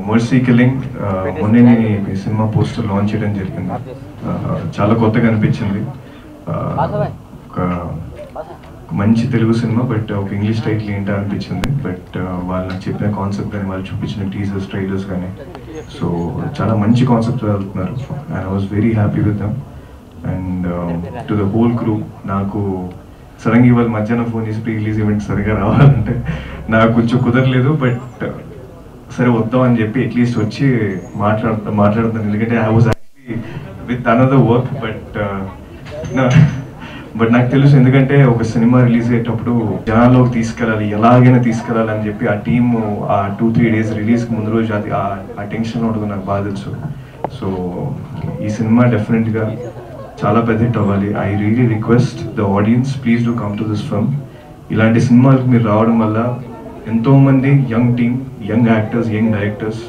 Mercy killing మొన్నే ఈ cinema poster launch చేయడం జరిగింది. చాలా కొత్తగా అనిపించింది. ఒక మంచి తెలుగు సినిమా, బట్ ఒక ఇంగ్లీష్ టైటిల్ ఏంటో అనిపించింది. బట్ వాళ్ళు చెప్పిన కాన్సెప్ట్ కానీ వాళ్ళు చూపించిన టీజర్స్ ట్రైలర్స్ కానీ సో చాలా మంచి కాన్సెప్ట్ వెళ్తున్నారు. And I was very happy with them. And to the whole crew, నాకు సడన్గా ఇవాళ మధ్యాహ్నం ఫోన్ చేసి ప్రీ రిలీజ్ ఈవెంట్ సరిగా రావాలంటే నాకు కొంచెం కుదరలేదు. బట్ సరే వద్దాం అని చెప్పి అట్లీస్ట్ వచ్చి మాట్లాడుతాను. ఎందుకంటే I was actually with another work. But నాకు తెలుసు, ఎందుకంటే ఒక సినిమా రిలీజ్ అయ్యేటప్పుడు జనాల్లోకి తీసుకెళ్ళాలి, ఎలాగైనా తీసుకెళ్ళాలి అని చెప్పి ఆ టీమ్ ఆ 2-3 డేస్ రిలీజ్కి ముందు రోజు అది ఆ టెన్షన్లో ఉంటుంది, నాకు బాగా తెలుసు. సో ఈ సినిమా డెఫినెట్గా చాలా పెద్ద హిట్ అవ్వాలి. I really request the audience, please do come to this film. ఇలాంటి సినిమాలకు మీరు రావడం వల్ల ఎంతోమంది young team, young actors, young directors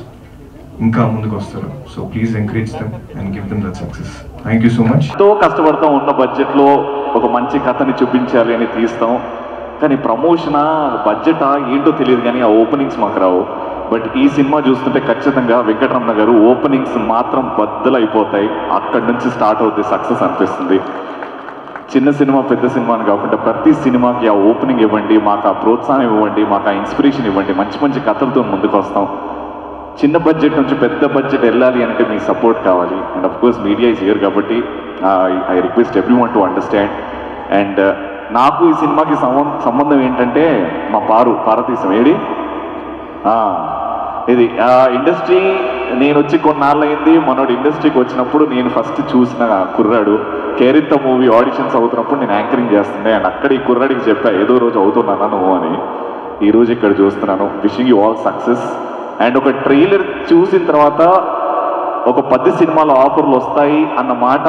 ఇంకా ముందుకు వస్తారు. So please encourage them and give them that success. Thank you so much. ఎంతో కష్టపడతాం, ఉన్న బడ్జెట్లో ఒక మంచి కథని చూపించాలి అని తీస్తాం. కానీ ప్రమోషనా బడ్జెటా ఏంటో తెలియదు, కానీ ఆ ఓపెనింగ్స్ మాకు రావు. బట్ ఈ సినిమా చూస్తుంటే ఖచ్చితంగా వెంకటరమణ గారు ఓపెనింగ్స్ మాత్రం బద్దలైపోతాయి. అక్కడి నుంచి స్టార్ట్ అవుతుంది సక్సెస్ అనిపిస్తుంది. చిన్న సినిమా పెద్ద సినిమా అని కాకుండా ప్రతి సినిమాకి ఆ ఓపెనింగ్ ఇవ్వండి, మాకు ఆ ప్రోత్సాహం ఇవ్వండి, మాకు ఆ ఇన్స్పిరేషన్ ఇవ్వండి. మంచి మంచి కథలతో ముందుకు వస్తాం. చిన్న బడ్జెట్ నుంచి పెద్ద బడ్జెట్ వెళ్ళాలి అంటే మీ సపోర్ట్ కావాలి. And of course media is here కాబట్టి I request everyone to understand. And నాకు ఈ సినిమాకి సంబంధం ఏంటంటే మా పార్వతీశం ఏడి ఇది ఇండస్ట్రీ నేను వచ్చి కొన్నాళ్ళయింది. మనోడు ఇండస్ట్రీకి వచ్చినప్పుడు నేను ఫస్ట్ చూసిన కుర్రాడు. కేరింత మూవీ ఆడిషన్స్ అవుతున్నప్పుడు నేను యాంకరింగ్ చేస్తుండే. అండ్ అక్కడ ఈ కుర్రాడికి చెప్పా, ఏదో రోజు అవుతున్నానా నువ్వు అని. ఈరోజు ఇక్కడ చూస్తున్నాను. Wishing you all success. And ఒక ట్రైలర్ చూసిన తర్వాత ఒక 10 సినిమాల ఆఫర్లు వస్తాయి అన్న మాట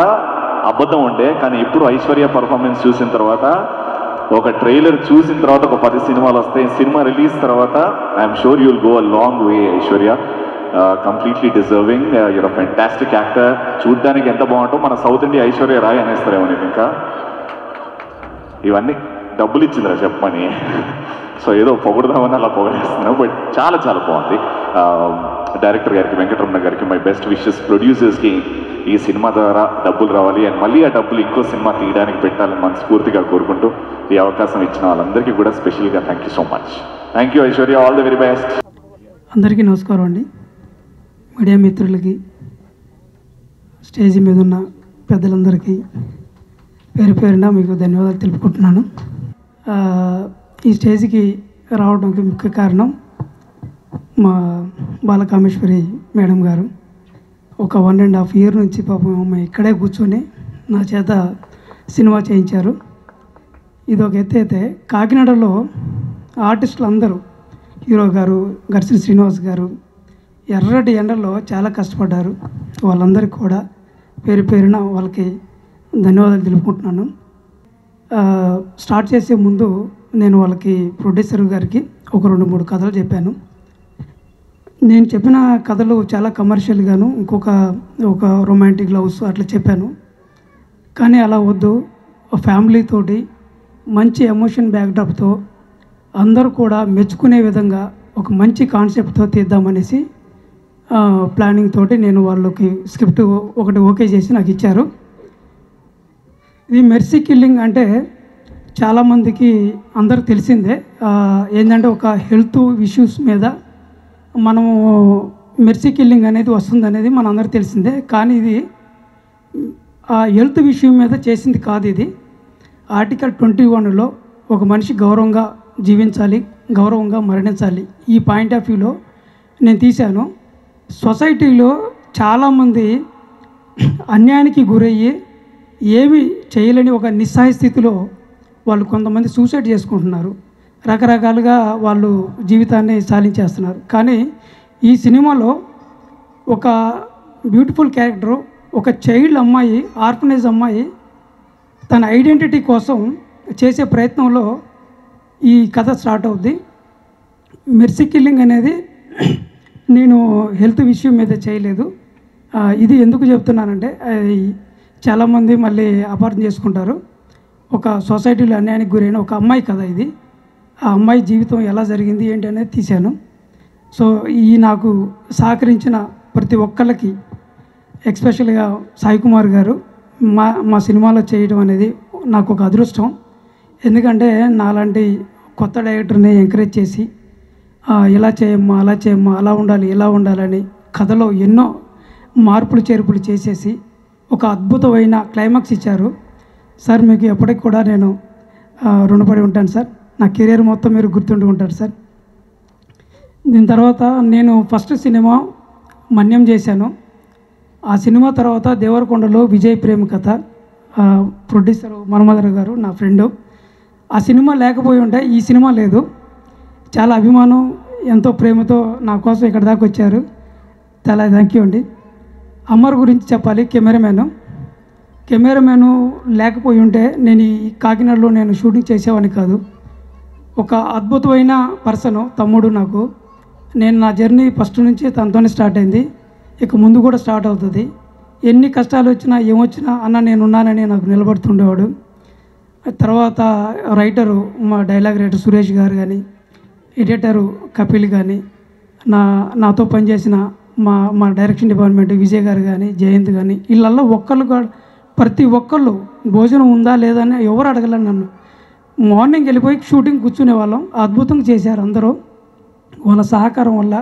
అబద్ధం ఉండే. కానీ ఇప్పుడు ఐశ్వర్య పర్ఫార్మెన్స్ చూసిన తర్వాత, ఒక ట్రైలర్ చూసిన తర్వాత ఒక 10 సినిమాలు వస్తాయి. సినిమా రిలీజ్ తర్వాత I'm sure you will go a long way. Aishwarya completely deserving. You're a fantastic actor. చూడ్డానికి ఎంత బాగుంటుందో మన సౌత్ ఇండియా ఐశ్వర్య రాయ్ అనేస్తారేమో నేను. ఇంకా ఇవన్నీ డబ్బులు ఇచ్చిందిరా చెప్పమని. సో ఏదో పొగడదామని అలా పొగడేస్తున్నాను. బట్ చాలా చాలా బాగుంది. డైరెక్టర్ గారికి, వెంకటరమణ గారికి మై బెస్ట్ విషెస్. ప్రొడ్యూసర్స్కి ఈ సినిమా ద్వారా డబ్బులు రావాలి, అండ్ మళ్ళీ ఆ డబ్బులు ఇంకో సినిమా తీయడానికి పెట్టాలని మనస్ఫూర్తిగా కోరుకుంటూ ఈ అవకాశం ఇచ్చిన వాళ్ళందరికీ కూడా స్పెషల్గా thank you so much. Thank you Aishwarya. All the very best. అందరికీ నమస్కారం అండి. మీడియా మిత్రులకి, స్టేజ్ మీద ఉన్న పెద్దలందరికీ పేరు పేరున మీకు ధన్యవాదాలు తెలుపుకుంటున్నాను. ఈ స్టేజ్కి రావడానికి ముఖ్య కారణం మా బాలకామేశ్వరి మేడం గారు. ఒక 1.5 year నుంచి పాపం అమ్మ ఇక్కడే కూర్చొని నా చేత సినిమా చేయించారు. ఇది ఒక ఎత్తు అయితే, కాకినాడలో ఆర్టిస్టులు అందరూ, హీరో గారు, గర్సిరి శ్రీనివాస్ గారు ఎర్రటి ఎండల్లో చాలా కష్టపడ్డారు. వాళ్ళందరికీ కూడా పేరు పేరున వాళ్ళకి ధన్యవాదాలు తెలుపుకుంటున్నాను. స్టార్ట్ చేసే ముందు నేను వాళ్ళకి, ప్రొడ్యూసర్ గారికి ఒక 2-3 కథలు చెప్పాను. నేను చెప్పిన కథలు చాలా కమర్షియల్గాను, ఒక రొమాంటిక్ లవ్స్ అట్లా చెప్పాను. కానీ అలా వద్దు, ఫ్యామిలీతోటి మంచి ఎమోషన్ బ్యాక్డ్రాప్తో అందరూ కూడా మెచ్చుకునే విధంగా ఒక మంచి కాన్సెప్ట్తో తీద్దామనేసి ప్లానింగ్ తోటి నేను వాళ్ళకి స్క్రిప్ట్ ఒకటి ఓకే చేసి నాకు ఇచ్చారు. ఇది మెర్సీ కిల్లింగ్ అంటే చాలామందికి అందరికి తెలిసిందే. ఏంటంటే ఒక హెల్త్ ఇష్యూస్ మీద మనము మెర్సీ కిల్లింగ్ అనేది వస్తుంది అనేది మనందరికీ తెలిసిందే. కానీ ఇది ఆ హెల్త్ విషయం మీద చేసింది కాదు. ఇది ఆర్టికల్ 21లో ఒక మనిషి గౌరవంగా జీవించాలి, గౌరవంగా మరణించాలి, ఈ పాయింట్ ఆఫ్ వ్యూలో నేను తీశాను. సొసైటీలో చాలామంది అన్యాయానికి గురయ్యి ఏమి చేయలేని ఒక నిస్సహాయ స్థితిలో వాళ్ళు కొంతమంది సూసైడ్ చేసుకుంటున్నారు. రకరకాలుగా వాళ్ళు జీవితాన్ని సాధించేస్తున్నారు. కానీ ఈ సినిమాలో ఒక బ్యూటిఫుల్ క్యారెక్టరు, ఒక చైల్డ్ అమ్మాయి, ఆర్ఫనేజ్ అమ్మాయి తన ఐడెంటిటీ కోసం చేసే ప్రయత్నంలో ఈ కథ స్టార్ట్ అవుద్ది. మెర్సీ కిల్లింగ్ అనేది నేను హెల్త్ విషయం మీద చేయలేదు. ఇది ఎందుకు చెప్తున్నానంటే చాలామంది మళ్ళీ అపార్థం చేసుకుంటారు. ఒక సొసైటీలో అన్యాయానికి గురైన ఒక అమ్మాయి కథ ఇది. ఆ అమ్మాయి జీవితం ఎలా జరిగింది ఏంటి అనేది తీశాను. సో ఈ నాకు సహకరించిన ప్రతి ఒక్కళ్ళకి, ఎక్స్పెషల్గా సాయి కుమార్ గారు మా సినిమాలో చేయడం అనేది నాకు ఒక అదృష్టం. ఎందుకంటే నాలాంటి కొత్త డైరెక్టర్ని ఎంకరేజ్ చేసి ఇలా చేయమ్మా, అలా చేయమ్మా, అలా ఉండాలి, ఇలా ఉండాలని కథలో ఎన్నో మార్పులు చేర్పులు చేసేసి ఒక అద్భుతమైన క్లైమాక్స్ ఇచ్చారు. సార్ మీకు ఎప్పటికి కూడా నేను రుణపడి ఉంటాను సార్. నా కెరీర్ మొత్తం మీరు గుర్తుండుకుంటారు సార్. దీని తర్వాత నేను ఫస్ట్ సినిమా మన్యం చేశాను. ఆ సినిమా తర్వాత దేవరకొండలో విజయ్ ప్రేమ కథ, ప్రొడ్యూసరు మన్మధర్ గారు నా ఫ్రెండు. ఆ సినిమా లేకపోయి ఉంటే ఈ సినిమా లేదు. చాలా అభిమానం, ఎంతో ప్రేమతో నా కోసం ఇక్కడ దాకా వచ్చారు. చాలా థ్యాంక్ యూ అండి. అమర్ గురించి చెప్పాలి. కెమెరామెను లేకపోయి ఉంటే నేను ఈ కాకినాడలో నేను షూటింగ్ చేసేవాడిని కాదు. ఒక అద్భుతమైన పర్సను తమ్ముడు నాకు. నేను నా జర్నీ ఫస్ట్ నుంచి తనతోనే స్టార్ట్ అయింది, ఇక ముందు కూడా స్టార్ట్ అవుతుంది. ఎన్ని కష్టాలు వచ్చినా ఏమొచ్చినా అన్న నేను ఉన్నానని నాకు నిలబడుతుండేవాడు. తర్వాత రైటరు మా డైలాగ్ రైటర్ సురేష్ గారు కానీ, ఎడిటరు కపిల్ కానీ, నాతో పనిచేసిన మా డైరెక్షన్ డిపార్ట్మెంట్ విజయ్ గారు కానీ, జయంత్ కానీ, వీళ్ళల్లో ప్రతి ఒక్కళ్ళు భోజనం ఉందా లేదా అని ఎవరు అడగలేరు నన్ను. మార్నింగ్ వెళ్ళిపోయి షూటింగ్ కూర్చునే వాళ్ళం. అద్భుతంగా చేశారు అందరూ. వాళ్ళ సహకారం వల్ల,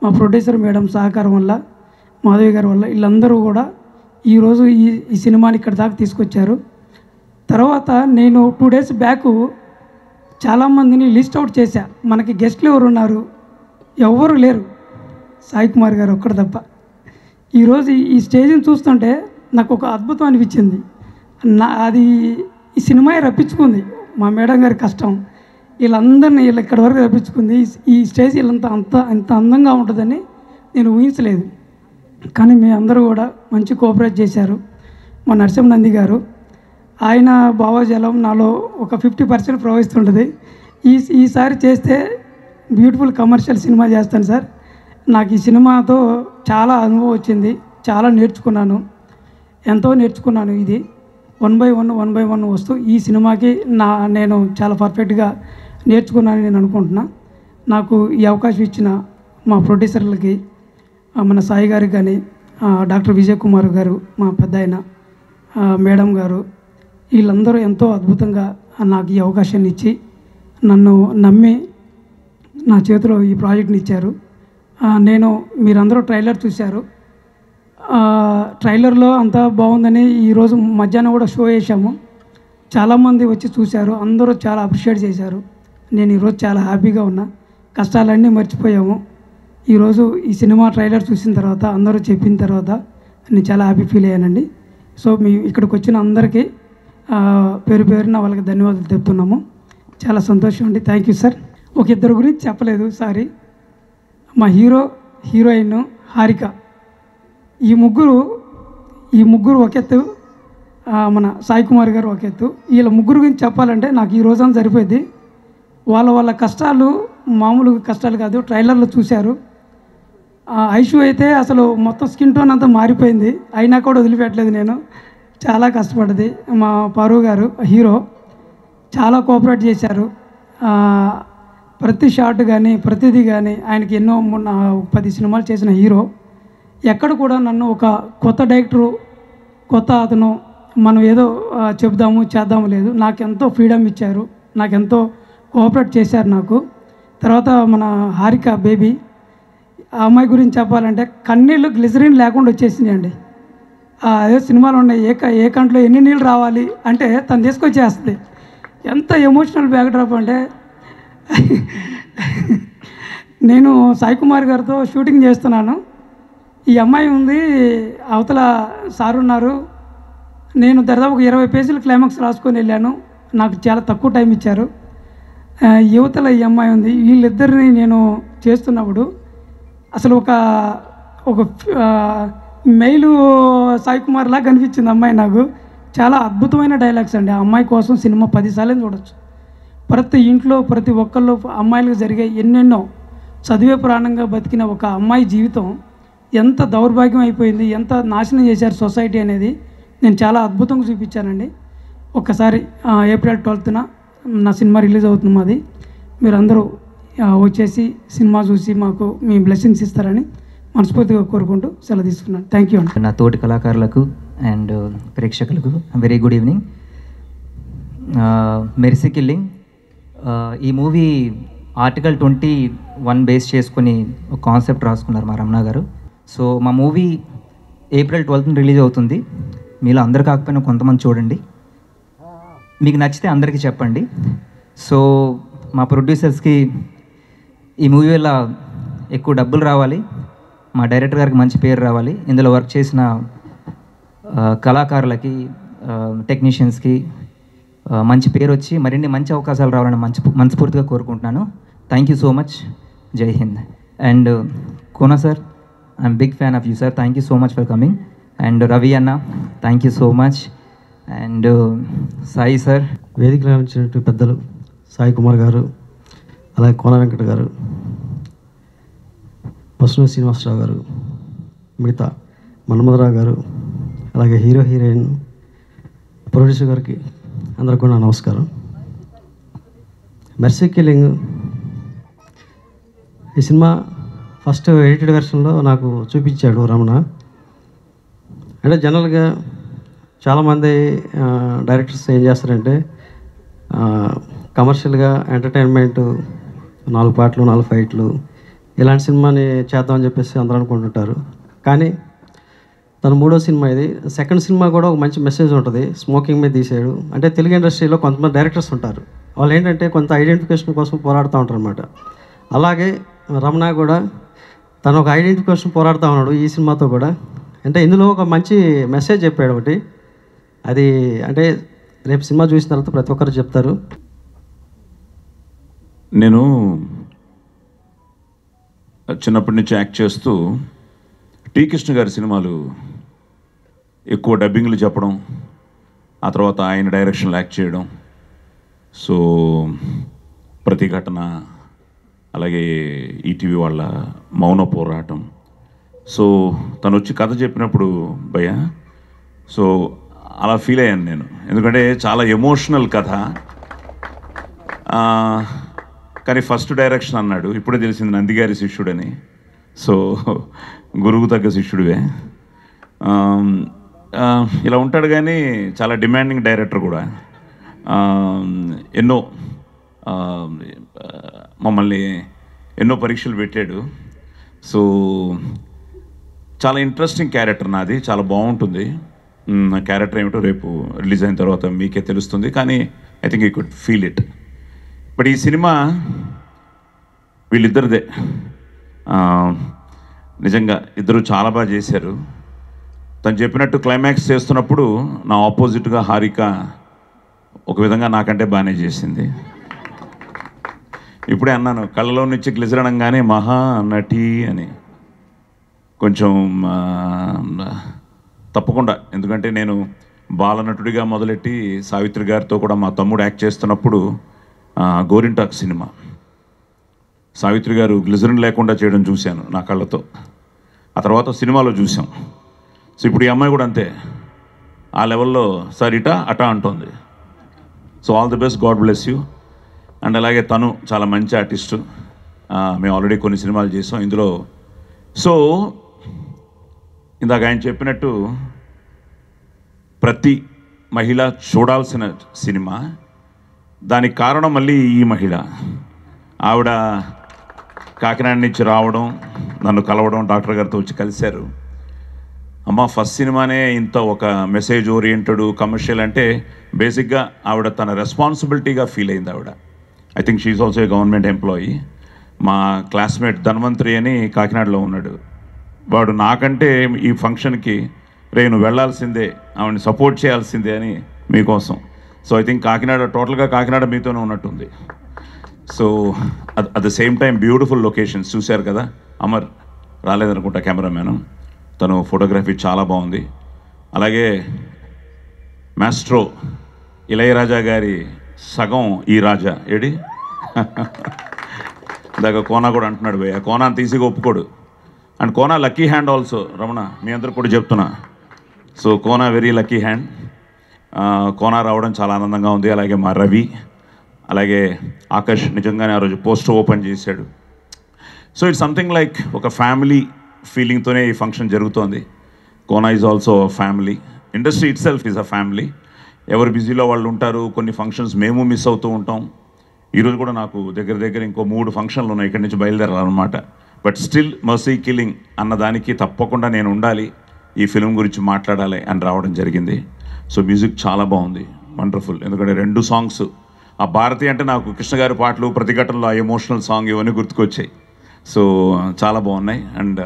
మా ప్రొడ్యూసర్ మేడం సహకారం వల్ల, మాధవి గారి వల్ల, వీళ్ళందరూ కూడా ఈరోజు ఈ సినిమాని ఇక్కడ దాకా తీసుకొచ్చారు. తర్వాత నేను 2 days బ్యాక్ చాలామందిని లిస్ట్ అవుట్ చేశా. మనకి గెస్ట్లు ఎవరు ఉన్నారు? ఎవరు లేరు, సాయి కుమార్ గారు ఒక్కడు తప్ప. ఈరోజు ఈ స్టేజ్ని చూస్తుంటే నాకు ఒక అద్భుతం అనిపించింది. అది ఈ సినిమాయే రప్పించుకుంది. మా మేడం గారి కష్టం వీళ్ళందరినీ ఇక్కడి వరకు రప్పించుకుంది. ఈ స్టేజ్ ఇంత అందంగా ఉంటుందని నేను ఊహించలేదు. కానీ మీ అందరూ కూడా మంచి కోఆపరేట్ చేశారు. మా నరసింహనంది గారు, ఆయన భావజాలం నాలో ఒక 50% ప్రవహిస్తుంటుంది. ఈసారి చేస్తే బ్యూటిఫుల్ కమర్షియల్ సినిమా చేస్తాను సార్. నాకు ఈ సినిమాతో చాలా అనుభవం వచ్చింది, చాలా నేర్చుకున్నాను, ఎంతో నేర్చుకున్నాను. ఇది 1 by 1 వస్తూ ఈ సినిమాకి నేను చాలా పర్ఫెక్ట్గా నేర్చుకున్నానని నేను అనుకుంటున్నా. నాకు ఈ అవకాశం ఇచ్చిన మా ప్రొడ్యూసర్లకి, మన సాయి గారికి కానీ, డాక్టర్ విజయ్ కుమార్ గారు, మా పెద్దాయన, మేడం గారు, వీళ్ళందరూ ఎంతో అద్భుతంగా నాకు ఈ అవకాశాన్ని ఇచ్చి నన్ను నమ్మి నా చేతిలో ఈ ప్రాజెక్ట్ని ఇచ్చారు. మీరందరూ ట్రైలర్ చూశారు. ట్రైలర్లో అంతా బాగుందని ఈరోజు మధ్యాహ్నం కూడా షో వేసాము. చాలామంది వచ్చి చూశారు, అందరూ చాలా అప్రిషియేట్ చేశారు. నేను ఈరోజు చాలా హ్యాపీగా ఉన్నా. కష్టాలన్నీ మర్చిపోయాము. ఈరోజు ఈ సినిమా ట్రైలర్ చూసిన తర్వాత, అందరూ చెప్పిన తర్వాత నేను చాలా హ్యాపీ ఫీల్ అయ్యానండి. సో ఇక్కడికి వచ్చిన అందరికీ పేరు పేరున వాళ్ళకి ధన్యవాదాలు చెప్తున్నాము. చాలా సంతోషం అండి. Thank you sir. ఒక ఇద్దరు గురించి చెప్పలేదు, సారీ. మా హీరోయిన్ హారిక, ఈ ముగ్గురు ఒక ఎత్తు, మన సాయి కుమార్ గారు ఒక ఎత్తు. వీళ్ళ ముగ్గురు గురించి చెప్పాలంటే నాకు ఈ రోజంతా సరిపోయింది. వాళ్ళ కష్టాలు మామూలు కష్టాలు కాదు. ట్రైలర్లో చూశారు. ఐషు అయితే అసలు మొత్తం స్కిన్ టోన్ అంతా మారిపోయింది, అయినా కూడా వదిలిపెట్టలేదు. నేను చాలా కష్టపడ్డది. మా పారు గారు హీరో చాలా కోఆపరేట్ చేశారు. ప్రతి షాట్ కానీ ప్రతిదీ కానీ ఆయనకి ఎన్నో 10 సినిమాలు చేసిన హీరో. ఎక్కడ కూడా నన్ను ఒక కొత్త డైరెక్టరు, కొత్త అతను మనం ఏదో చెప్దాము చేద్దాము లేదు. నాకెంతో ఫ్రీడమ్ ఇచ్చారు, నాకెంతో కోఆపరేట్ చేశారు నాకు. తర్వాత మన హారిక బేబీ, ఆ అమ్మాయి గురించి చెప్పాలంటే కన్నీళ్ళు గ్లిజరిన్ లేకుండా వచ్చేసినాయండి. అదే సినిమాలో ఉన్నాయి, ఏ కంట్లో ఎన్ని నీళ్ళు రావాలి అంటే తను తీసుకొచ్చేస్తుంది. ఎంత ఎమోషనల్ బ్యాక్డ్రాప్ అంటే నేను సాయి కుమార్ గారితో షూటింగ్ చేస్తున్నాను. ఈ అమ్మాయి ఉంది, అవతల సార్ ఉన్నారు. నేను దాదాపు 20 పేజీలు క్లైమాక్స్ రాసుకొని వెళ్ళాను. నాకు చాలా తక్కువ టైం ఇచ్చారు. యువతల ఈ అమ్మాయి ఉంది. వీళ్ళిద్దరిని నేను చేస్తున్నప్పుడు అసలు ఒక మెయిలు సాయి కుమార్ లాగా కనిపించింది అమ్మాయి నాకు. చాలా అద్భుతమైన డైలాగ్స్ అండి. ఆ అమ్మాయి కోసం సినిమా 10 సార్లు చూడొచ్చు. ప్రతి ఇంట్లో ప్రతి ఒక్కళ్ళు అమ్మాయిలకు జరిగే ఎన్నెన్నో చదివే ప్రాణంగా బతికిన ఒక అమ్మాయి జీవితం ఎంత దౌర్భాగ్యం అయిపోయింది, ఎంత నాశనం చేశారు సొసైటీ అనేది నేను చాలా అద్భుతంగా చూపించానండి. ఒక్కసారి April 12th నా సినిమా రిలీజ్ అవుతుంది. మాది మీరందరూ వచ్చేసి సినిమా చూసి మాకు మీ బ్లెస్సింగ్స్ ఇస్తారని మనస్ఫూర్తిగా కోరుకుంటూ సెలవు తీసుకున్నాను. థ్యాంక్ యూ అండి. నా తోటి కళాకారులకు అండ్ ప్రేక్షకులకు very good evening. Mercy killing ఈ మూవీ ఆర్టికల్ 21 బేస్ చేసుకుని ఒక కాన్సెప్ట్ రాసుకున్నారు మా రమణ గారు. సో మా మూవీ April 12th రిలీజ్ అవుతుంది. మీలో అందరు కాకపోయినా కొంతమంది చూడండి, మీకు నచ్చితే అందరికీ చెప్పండి. సో మా ప్రొడ్యూసర్స్కి ఈ మూవీ వల్ల ఎక్కువ డబ్బులు రావాలి, మా డైరెక్టర్ గారికి మంచి పేరు రావాలి, ఇందులో వర్క్ చేసిన కళాకారులకి టెక్నీషియన్స్కి మంచి పేరు వచ్చి మరిన్ని మంచి అవకాశాలు రావాలని మనస్ఫూర్తిగా కోరుకుంటున్నాను. Thank you so much. Jai Hind. And Kona sir, I'm big fan of you sir. Thank you so much for coming. And Ravi అన్న, thank you so much. And Sai sir, వేదిక రాణించినట్టు పెద్దలు సాయి కుమార్ గారు, అలాగే కోన వెంకట గారు, పసును శ్రీనివాసరావు గారు, మిగతా మన్మధరావు గారు, అలాగే హీరో హీరోయిన్, ప్రొడ్యూసర్ గారికి అందరికీ నా నమస్కారం. మెర్సీ కిల్లింగ్ ఈ సినిమా ఫస్ట్ ఎడిటెడ్ వెర్షన్లో నాకు చూపించాడు రమణ. అంటే జనరల్గా చాలామంది డైరెక్టర్స్ ఏం చేస్తారంటే కమర్షియల్గా ఎంటర్టైన్మెంట్ 4 పాటలు 4 ఫైట్లు ఇలాంటి సినిమాని చేద్దామని చెప్పేసి అందరూ అనుకుంటుంటారు. కానీ తన 3వ సినిమా ఇది. సెకండ్ సినిమా కూడా ఒక మంచి మెసేజ్ ఉంటుంది. స్మోకింగ్ మీద తీసాడు. అంటే తెలుగు ఇండస్ట్రీలో కొంతమంది డైరెక్టర్స్ ఉంటారు, వాళ్ళు ఏంటంటే కొంత ఐడెంటిఫికేషన్ కోసం పోరాడుతూ ఉంటారు అనమాట. అలాగే రమణ కూడా తను ఒక ఐడెంటిఫికేషన్ పోరాడుతూ ఉన్నాడు ఈ సినిమాతో కూడా. అంటే ఇందులో ఒక మంచి మెసేజ్ చెప్పాడు ఒకటి. అది అంటే రేపు సినిమా చూసిన తర్వాత ప్రతి ఒక్కరు చెప్తారు. నేను చిన్నప్పటి నుంచి యాక్ట్ చేస్తూ టీ కృష్ణ గారి సినిమాలు ఎక్కువ డబ్బింగ్లు చెప్పడం, ఆ తర్వాత ఆయన డైరెక్షన్లో యాక్ట్ చేయడం. సో ప్రతిఘటన, అలాగే ఈటీవీ వాళ్ళ మౌన పోరాటం. సో తను వచ్చి కథ చెప్పినప్పుడు భయ్య, సో అలా ఫీల్ అయ్యాను నేను. ఎందుకంటే చాలా ఎమోషనల్ కథ. కానీ ఫస్ట్ డైరెక్షన్ అన్నాడు, ఇప్పుడే తెలిసింది నందిగారి శిష్యుడని. సో గురువు తగ్గ శిష్యుడివే. ఇలా ఉంటాడు, కానీ చాలా డిమాండింగ్ డైరెక్టర్ కూడా. ఎన్నో మమ్మల్ని ఎన్నో పరీక్షలు పెట్టాడు. సో చాలా ఇంట్రెస్టింగ్ క్యారెక్టర్ నాది, చాలా బాగుంటుంది. నా క్యారెక్టర్ ఏమిటో రేపు రిలీజ్ అయిన తర్వాత మీకే తెలుస్తుంది, కానీ I think you could feel it. But ఈ సినిమా వీళ్ళిద్దరిదే. నిజంగా ఇద్దరు చాలా బాగా చేశారు. తను చెప్పినట్టు క్లైమాక్స్ చేస్తున్నప్పుడు నా ఆపోజిట్గా హారిక ఒక విధంగా నాకంటే బాగానే చేసింది. ఇప్పుడే అన్నాను, కళ్ళలో నుంచి గ్లిజర్ అనగానే మహా నటి అని. కొంచెం తప్పకుండా, ఎందుకంటే నేను బాలనటుడిగా మొదలెట్టి సావిత్రి గారితో కూడా మా తమ్ముడు యాక్ట్ చేస్తున్నప్పుడు గోరింటాక్ సినిమా సావిత్రి గారు గ్లిజరిన్ లేకుండా చేయడం చూశాను నా కళ్ళతో. ఆ తర్వాత సినిమాలో చూసాం. సో ఇప్పుడు ఈ అమ్మాయి కూడా అంతే, ఆ లెవెల్లో సార్ ఇటా అటా అంటుంది. So all the best, God bless you. And అలాగే తను చాలా మంచి ఆర్టిస్టు. మేము ఆల్రెడీ కొన్ని సినిమాలు చేసాం ఇందులో. సో ఇందాక ఆయన చెప్పినట్టు ప్రతి మహిళ చూడాల్సిన సినిమా. దానికి కారణం మళ్ళీ ఈ మహిళ. ఆవిడ కాకినాడ నుంచి రావడం, నన్ను కలవడం, డాక్టర్ గారితో వచ్చి కలిశారు. అమ్మ ఫస్ట్ సినిమానే ఇంత ఒక మెసేజ్ ఓరియంటెడ్ కమర్షియల్ అంటే బేసిక్గా ఆవిడ తన రెస్పాన్సిబిలిటీగా ఫీల్ అయింది ఆవిడ. I think she also a government employee. మా క్లాస్మేట్ ధన్వంతరి అని కాకినాడలో ఉన్నాడు. వాడు నాకంటే ఈ ఫంక్షన్కి రేను వెళ్ళాల్సిందే, ఆవిడని సపోర్ట్ చేయాల్సిందే అని మీకోసం. సో ఐ థింక్ కాకినాడ టోటల్గా కాకినాడ మీతోనే ఉన్నట్టుంది. So at the same time beautiful locations చూశారు కదా. అమర్ రాలేదనుకుంటా కెమెరామ్యాను, తను ఫోటోగ్రఫీ చాలా బాగుంది. అలాగే మాస్ట్రో ఇళయరాజా గారి సగం ఈ రాజా ఏడి ఇందాక కోనా కూడా అంటున్నాడు భయ్య, కోనాని తీసిగా ఒప్పుకోడు. And Kona lucky hand also. Ramana మీ అందరికి కూడా చెప్తున్నా, so Kona very lucky hand. Kona రావడం చాలా ఆనందంగా ఉంది. అలాగే మా రవి, అలాగే ఆకాష్ నిజంగానే ఆ రోజు పోస్టర్ ఓపెన్ చేశాడు. సో ఇట్స్ సంథింగ్ లైక్ ఒక ఫ్యామిలీ ఫీలింగ్తోనే ఈ ఫంక్షన్ జరుగుతోంది. Kona is also family, industry it self is a family. ఎవరు బిజీలో వాళ్ళు ఉంటారు. కొన్ని ఫంక్షన్స్ మేము మిస్ అవుతూ ఉంటాం. ఈరోజు కూడా నాకు దగ్గర ఇంకో 3 ఫంక్షన్లు ఉన్నాయి, ఇక్కడి నుంచి బయలుదేరాలన్నమాట. బట్ స్టిల్ మర్సీ కిల్లింగ్ అన్నదానికి తప్పకుండా నేను ఉండాలి, ఈ ఫిలిం గురించి మాట్లాడాలి అని రావడం జరిగింది. సో మ్యూజిక్ చాలా బాగుంది, వండర్ఫుల్. ఎందుకంటే 2 సాంగ్స్, ఆ భారతి అంటే నాకు కృష్ణ గారి పాటలు, ప్రతిఘటనలో ఆ ఎమోషనల్ సాంగ్ ఇవన్నీ గుర్తుకొచ్చాయి. సో చాలా బాగున్నాయి. అండ్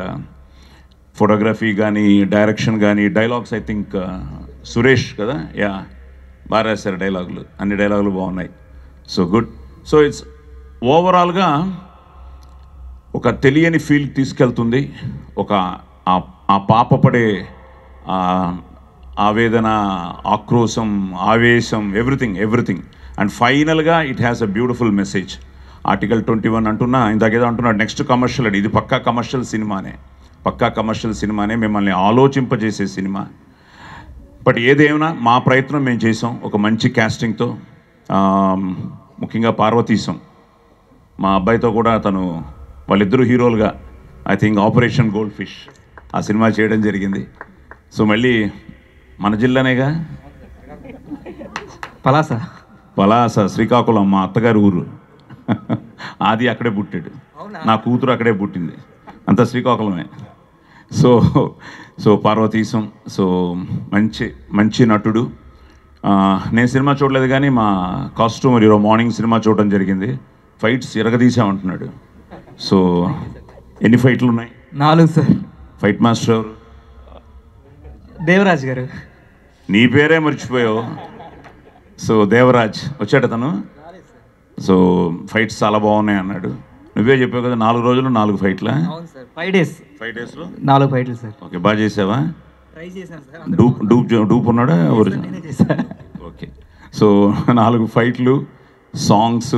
ఫోటోగ్రఫీ కానీ, డైరెక్షన్ కానీ, డైలాగ్స్ ఐ థింక్ సురేష్ కదా, యా బాగా రాశారు డైలాగులు, అన్ని డైలాగులు బాగున్నాయి. So good. సో ఇట్స్ ఓవరాల్గా ఒక తెలియని ఫీల్ తీసుకెళ్తుంది. ఒక ఆ పాప పడే ఆవేదన, ఆక్రోశం, ఆవేశం, ఎవ్రీథింగ్. అండ్ ఫైనల్గా it has a beautiful message. Article 21 అంటున్నా, ఇందాకేదో అంటున్నాడు నెక్స్ట్ కమర్షియల్ అది. ఇది పక్కా కమర్షియల్ సినిమానే, మిమ్మల్ని ఆలోచింపజేసే సినిమా. బట్ ఏదేమైనా మా ప్రయత్నం మేము చేసాం ఒక మంచి క్యాస్టింగ్తో. ముఖ్యంగా పార్వతీశం మా అబ్బాయితో కూడా వాళ్ళిద్దరూ హీరోలుగా I think operation gold fish ఆ సినిమా చేయడం జరిగింది. సో మళ్ళీ మన జిల్లానేగా, పలాస శ్రీకాకుళం మా అత్తగారి ఊరు. ఆది అక్కడే పుట్టాడు, నా కూతురు అక్కడే పుట్టింది, అంతా శ్రీకాకుళమే. సో పార్వతీశం సో మంచి నటుడు. నేను సినిమా చూడలేదు కానీ మా కాస్ట్యూమర్ ఈరోజు మార్నింగ్ సినిమా చూడడం జరిగింది. ఫైట్స్ ఎరగదీసామంటున్నాడు. సో ఎన్ని ఫైట్లు ఉన్నాయి? 4 సార్. ఫైట్ మాస్టర్ ఎవరు? దేవరాజ్ గారు. నీ పేరే మర్చిపోయావు. సో దేవరాజ్ వచ్చాడు తను. సో ఫైట్స్ చాలా బాగున్నాయి అన్నాడు. నువ్వే చెప్పావు కదా 4 రోజులు 4 ఫైట్లా? 5 డేస్లో 4 ఫైట్లు సార్. ఓకే, బాగా చేసావా? ట్రై చేశాను సార్. డూప్ ఉన్నాడా? ఓకే. సో 4 ఫైట్లు, సాంగ్స్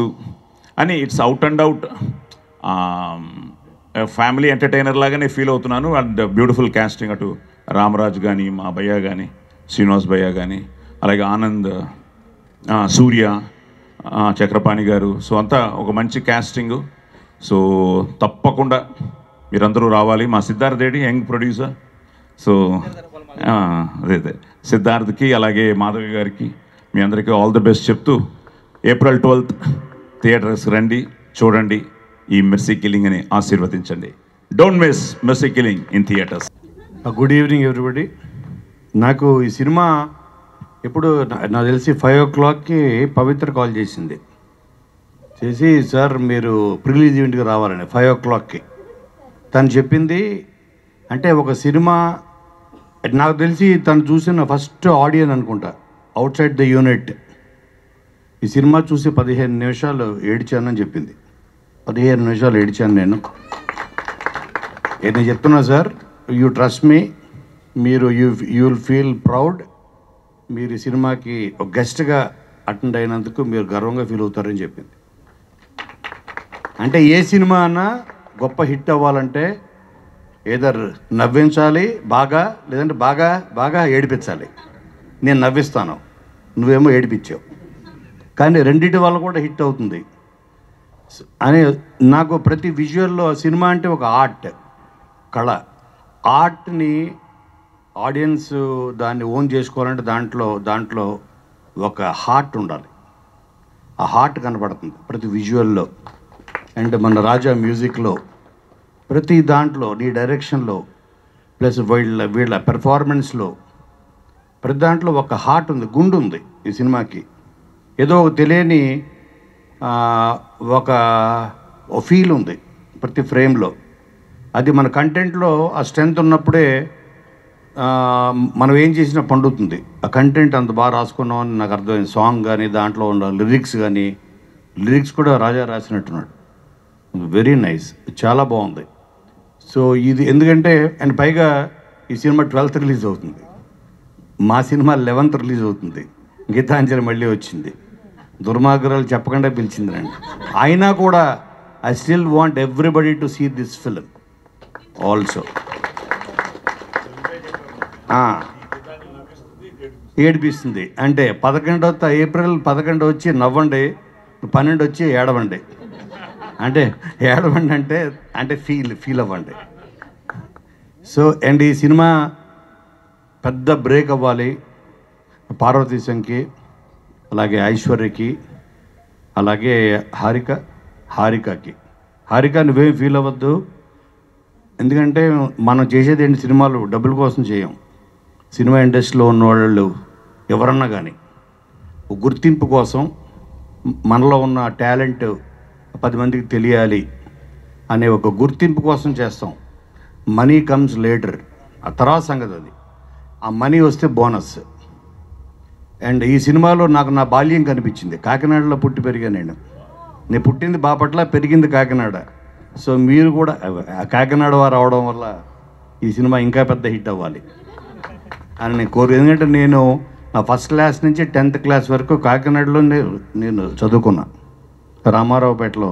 అని it's out and out family entertainer లాగానే ఫీల్ అవుతున్నాను. అండ్ బ్యూటిఫుల్ క్యాస్టింగ్, అటు రామరాజ్ కానీ, మా భయ్య కానీ, శ్రీనివాస్ భయ్య కానీ, అలాగే ఆనంద్, సూర్య, చక్రపాణి గారు. సో అంతా ఒక మంచి క్యాస్టింగ్. సో తప్పకుండా మీరందరూ రావాలి. మా Siddharth Reddy young producer. So అదే సిద్ధార్థ్కి అలాగే మాధవి గారికి మీ అందరికీ ఆల్ ది బెస్ట్ చెప్తూ April 12th థియేటర్స్ రండి, చూడండి ఈ మెర్సీ కిల్లింగ్ అని ఆశీర్వదించండి. Don't miss mercy killing in theatres. Good evening everybody. నాకు ఈ సినిమా ఇప్పుడు నాకు తెలిసి 5 o'clockకి పవిత్ర కాల్ చేసింది. చేసి సార్ మీరు ప్రిలీజ్ ఈవెంట్కి రావాలని 5 o'clockకి తను చెప్పింది. అంటే ఒక సినిమా నాకు తెలిసి తను చూసిన ఫస్ట్ ఆడియన్ అనుకుంటా అవుట్ సైడ్ ద యూనిట్. ఈ సినిమా చూసి 15 నిమిషాలు ఏడ్చానని చెప్పింది. 15 నిమిషాలు ఏడ్చాను నేను చెప్తున్నా సార్, యూ ట్రస్ట్ మీ, మీరు యూ విల్ ఫీల్ ప్రౌడ్. మీరు ఈ సినిమాకి ఒక గెస్ట్గా అటెండ్ అయినందుకు మీరు గర్వంగా ఫీల్ అవుతారని చెప్పింది. అంటే ఏ సినిమా అన్నా గొప్ప హిట్ అవ్వాలంటే ఏదర్ నవ్వించాలి బాగా, లేదంటే బాగా బాగా ఏడిపించాలి. నేను నవ్విస్తాను, నువ్వేమో ఏడిపించావు, కానీ రెండింటి వల్ల కూడా హిట్ అవుతుంది అని నాకు ప్రతి విజువల్లో సినిమా అంటే ఒక ఆర్ట్, కళ. ఆర్ట్ని ఆడియన్స్ దాన్ని ఓన్ చేసుకోవాలంటే దాంట్లో ఒక హార్ట్ ఉండాలి. ఆ హార్ట్ కనపడుతుంది ప్రతి విజువల్లో. అండ్ మన రాజా మ్యూజిక్లో ప్రతి దాంట్లో, నీ డైరెక్షన్లో, ప్లస్ వీళ్ళ పెర్ఫార్మెన్స్లో ప్రతి దాంట్లో ఒక హార్ట్ ఉంది, గుండు ఉంది ఈ సినిమాకి. ఏదో ఒక తెలియని ఒక ఫీల్ ఉంది ప్రతి ఫ్రేమ్లో. అది మన కంటెంట్లో ఆ స్ట్రెంత్ ఉన్నప్పుడే మనం ఏం చేసినా పండుతుంది. ఆ కంటెంట్ అంత బాగా రాసుకున్నామని నాకు అర్థమైంది. సాంగ్ కానీ, దాంట్లో ఉన్న లిరిక్స్ కూడా రాజా రాసినట్టున్నాడు. వెరీ నైస్, చాలా బాగుంది. సో ఇది ఎందుకంటే అండ్ పైగా ఈ సినిమా 12th రిలీజ్ అవుతుంది, మా సినిమా 11th రిలీజ్ అవుతుంది. గీతాంజలి మళ్ళీ వచ్చింది, దుర్మార్గురాలు చెప్పకుండా పిలిచింది రండి. అయినా కూడా I still want everybody to see this film also. ఏడిపిస్తుంది అంటే April 11 వచ్చి నవ్వండి, 12 వచ్చి ఏడవండి అంటే ఏడవండి అంటే ఫీల్ అవ్వండి. సో అండ్ ఈ సినిమా పెద్ద బ్రేక్ అవ్వాలి పార్వతీశంకి, అలాగే ఐశ్వర్యకి, అలాగే హారికకి. హారిక నువ్వేం ఫీల్ అవ్వద్దు, ఎందుకంటే మనం చేసేది ఏంటి, సినిమాలు డబ్బుల కోసం చేయం. సినిమా ఇండస్ట్రీలో ఉన్న వాళ్ళు ఎవరన్నా కానీ గుర్తింపు కోసం, మనలో ఉన్న టాలెంట్ 10 మందికి తెలియాలి అనే ఒక గుర్తింపు కోసం చేస్తాం. మనీ కమ్స్ లేటర్, ఆ తర్వాత సంగతి అది. ఆ మనీ వస్తే బోనస్. అండ్ ఈ సినిమాలో నాకు నా బాల్యం కనిపించింది. కాకినాడలో పుట్టి పెరిగాను నేను పుట్టింది బాపట్ల, పెరిగింది కాకినాడ. సో మీరు కూడా కాకినాడ వారు అవడం వల్ల ఈ సినిమా ఇంకా పెద్ద హిట్ అవ్వాలి అని నేను ఎందుకంటే నేను నా ఫస్ట్ క్లాస్ నుంచి 10th క్లాస్ వరకు కాకినాడలో నేను చదువుకున్నా, రామారావుపేటలో.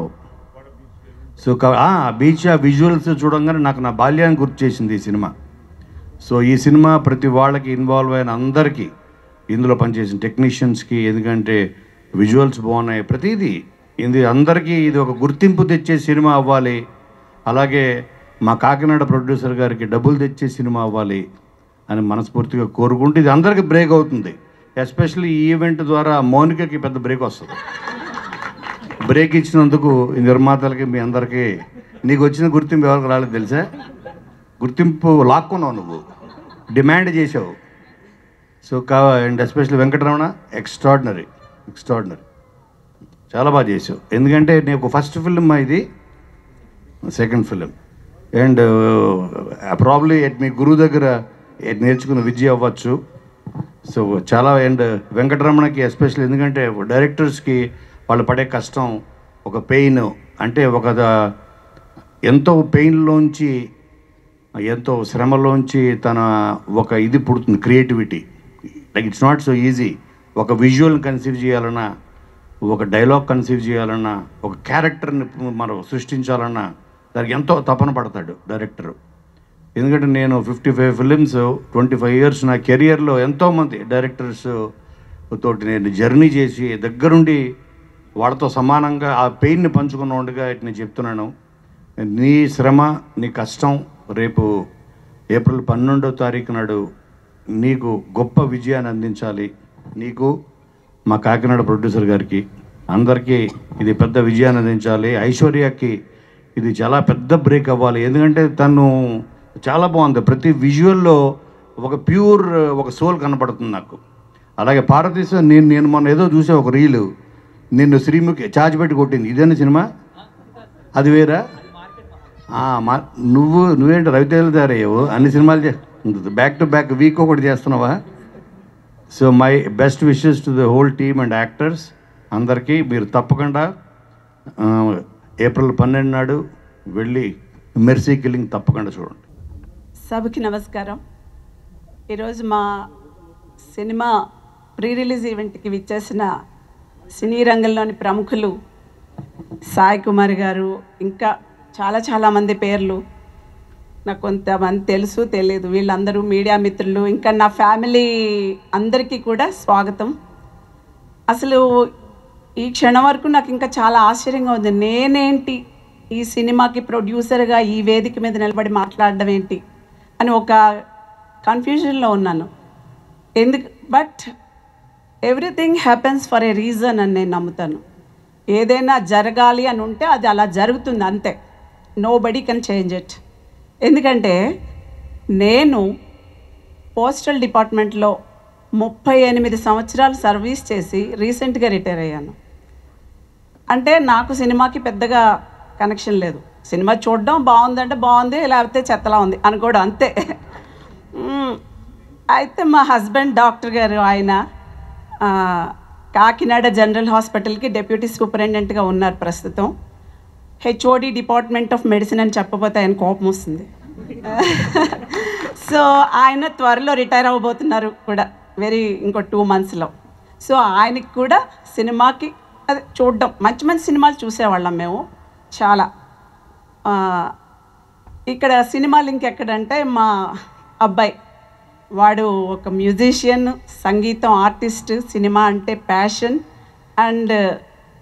సో బీచ్ ఆ విజువల్స్ చూడంగానే నాకు నా బాల్యాన్ని గుర్తు చేసింది ఈ సినిమా. సో ఈ సినిమా ప్రతి వాళ్ళకి ఇన్వాల్వ్ అయిన అందరికీ, ఇందులో పనిచేసిన టెక్నీషియన్స్కి, ఎందుకంటే విజువల్స్ బాగున్నాయి, ప్రతిదీ అందరికీ ఇది ఒక గుర్తింపు తెచ్చే సినిమా అవ్వాలి. అలాగే మా కాకినాడ ప్రొడ్యూసర్ గారికి డబ్బులు తెచ్చే సినిమా అవ్వాలి అని మనస్ఫూర్తిగా కోరుకుంటూ, ఇది అందరికీ బ్రేక్ అవుతుంది. ఎస్పెషల్లీ ఈ ఈవెంట్ ద్వారా మౌనికకి పెద్ద బ్రేక్ వస్తుంది. బ్రేక్ ఇచ్చినందుకు ఈ నిర్మాతలకి, మీ అందరికీ, నీకు వచ్చిన గుర్తింపు ఎవరికి రాలేదు తెలుసా? గుర్తింపు లాక్కున్నావు, నువ్వు డిమాండ్ చేసావు. So and especially Venkataramana extraordinary చాలా బాగా చేసావు. ఎందుకంటే నీకు ఫస్ట్ ఫిల్మ్, ఇది సెకండ్ ఫిలిం. అండ్ ప్రాబ్లీ మీ గురువు దగ్గర నేర్చుకున్న విద్య అవ్వచ్చు. సో చాలా. అండ్ వెంకటరమణకి ఎస్పెషల్లీ, ఎందుకంటే డైరెక్టర్స్కి వాళ్ళు పడే కష్టం, ఒక పెయిన్, అంటే ఎంతో పెయిన్లోంచి, ఎంతో శ్రమలోంచి తన ఒక ఇది పుడుతుంది, creativity. Like it's not so easy. ఒక విజువల్ని కన్సీవ్ చేయాలన్నా, ఒక డైలాగ్ కన్సీవ్ చేయాలన్నా, ఒక క్యారెక్టర్ని మనం సృష్టించాలన్నా దానికి ఎంతో తపన పడతాడు డైరెక్టరు. ఎందుకంటే నేను 55 ఫిలిమ్స్, 25 ఇయర్స్ నా కెరియర్లో ఎంతోమంది డైరెక్టర్స్ తోటి నేను జర్నీ చేసి దగ్గరుండి వాళ్ళతో సమానంగా ఆ పెయిన్ని పంచుకున్నట్టుగా నేను చెప్తున్నాను. నీ శ్రమ, నీ కష్టం రేపు ఏప్రిల్ 12వ తారీఖు నాడు నీకు గొప్ప విజయాన్ని అందించాలి. నీకు, మా కాకినాడ ప్రొడ్యూసర్ గారికి, అందరికీ ఇది పెద్ద విజయాన్ని అందించాలి. ఐశ్వర్యకి ఇది చాలా పెద్ద బ్రేక్ అవ్వాలి, ఎందుకంటే తను చాలా బాగుంది. ప్రతి విజువల్లో ఒక ప్యూర్, ఒక సోల్ కనపడుతుంది నాకు. అలాగే పార్వతీశం, నేను మొన్న ఏదో చూసా ఒక రీలు, నిన్ను శ్రీముఖి చార్జ్ పెట్టి కొట్టింది, ఇదేనా సినిమా? అది వేరా? నువ్వేంటి రవితేజ తయారయ్యావు, అన్ని సినిమాలు బ్యాక్ టు బ్యాక్ వీక్ ఒకటి చేస్తున్నావా? So my best wishes to the whole team and actors అందరికీ. మీరు తప్పకుండా ఏప్రిల్ 12 నాడు వెళ్ళి మెర్సీ కిల్లింగ్ తప్పకుండా చూడండి. సభకి నమస్కారం. ఈరోజు మా సినిమా ప్రీ రిలీజ్ ఈవెంట్కి విచ్చేసిన సినీ రంగంలోని ప్రముఖులు సాయి కుమార్ గారు, ఇంకా చాలామంది పేర్లు నాకు కొంతమంది తెలుసు, తెలియదు, వీళ్ళందరూ మీడియా మిత్రులు, ఇంకా నా ఫ్యామిలీ అందరికీ కూడా స్వాగతం. అసలు ఈ క్షణం వరకు నాకు ఇంకా చాలా ఆశ్చర్యంగా ఉంది. నేనేంటి ఈ సినిమాకి ప్రొడ్యూసర్గా ఈ వేదిక మీద నిలబడి మాట్లాడడం ఏంటి అని ఒక కన్ఫ్యూజన్లో ఉన్నాను. But everything happens for a reason అని నేను నమ్ముతాను. ఏదైనా జరగాలి అని ఉంటే అది అలా జరుగుతుంది, అంతే. Nobody can change it. ఎందుకంటే నేను పోస్టల్ డిపార్ట్మెంట్లో 38 సంవత్సరాలు సర్వీస్ చేసి రీసెంట్గా రిటైర్ అయ్యాను. అంటే నాకు సినిమాకి పెద్దగా కనెక్షన్ లేదు. సినిమా చూడడం బాగుందంటే బాగుంది, లేకపోతే చెత్తలా ఉంది అనుకోవడం, అంతే. అయితే మా హస్బెండ్ డాక్టర్ గారు, ఆయన కాకినాడ జనరల్ హాస్పిటల్కి డెప్యూటీ సూపరింటెండెంట్గా ఉన్నారు ప్రస్తుతం. హెచ్ఓడి డిపార్ట్మెంట్ ఆఫ్ మెడిసిన్ అని చెప్పబోతే ఆయన కోపం వస్తుంది. సో ఆయన త్వరలో రిటైర్ అవ్వబోతున్నారు కూడా, ఇంకో 2 monthsలో. సో ఆయనకి కూడా సినిమాకి అదే చూడడం, మంచి సినిమాలు చూసేవాళ్ళం మేము చాలా. ఇక్కడ సినిమాలు ఇంకెక్కడంటే మా అబ్బాయి, వాడు ఒక మ్యూజిషియన్, సంగీతం ఆర్టిస్ట్, సినిమా అంటే passion. And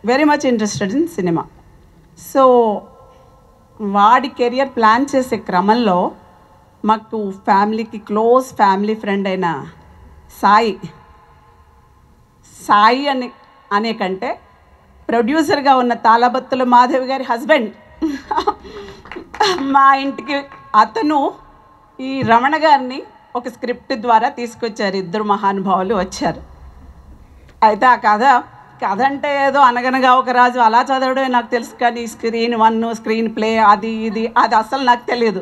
very much interested in cinema. So వాడి కెరియర్ ప్లాన్ చేసే క్రమంలో మాకు ఫ్యామిలీకి క్లోజ్ ఫ్యామిలీ ఫ్రెండ్ అయిన సాయి అనే కంటే ప్రొడ్యూసర్గా ఉన్న తాళబత్తుల మాధవి గారి హస్బెండ్ మా ఇంటికి అతను ఈ రమణ గారిని ఒక స్క్రిప్ట్ ద్వారా తీసుకొచ్చారు. ఇద్దరు మహానుభావులు వచ్చారు. అయితే ఆ కథ అంటే ఏదో అనగనగా ఒక రాజు అలా చదవడమే నాకు తెలుసు, కానీ స్క్రీన్ 1 స్క్రీన్ ప్లే అది అసలు నాకు తెలియదు.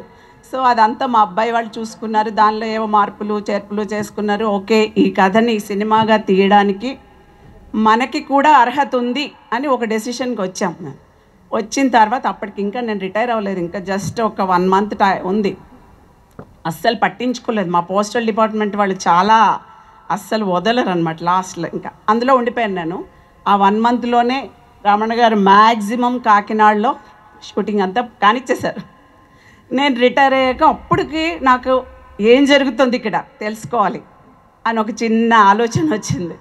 సో అదంతా మా అబ్బాయి వాళ్ళు చూసుకున్నారు. దానిలో ఏవో మార్పులు చేర్పులు చేసుకున్నారు. ఓకే, ఈ కథని సినిమాగా తీయడానికి మనకి కూడా అర్హత ఉంది అని ఒక డెసిషన్కి వచ్చాం. వచ్చిన తర్వాత అప్పటికి ఇంకా నేను రిటైర్ అవ్వలేదు, ఇంకా జస్ట్ ఒక 1 మంత్ ఉంది. అస్సలు పట్టించుకోలేదు. మా పోస్టల్ డిపార్ట్మెంట్ వాళ్ళు చాలా అస్సలు వదలరు అనమాట. లాస్ట్లో ఇంకా అందులో ఉండిపోయాను నేను. ఆ 1 మంత్లోనే రమణ గారు మ్యాక్సిమం కాకినాడలో షూటింగ్ అంతా కానిచ్చేశారు. నేను రిటైర్ అయ్యాక అప్పటికి నాకు ఏం జరుగుతుంది ఇక్కడ తెలుసుకోవాలి అని ఒక చిన్న ఆలోచన వచ్చింది.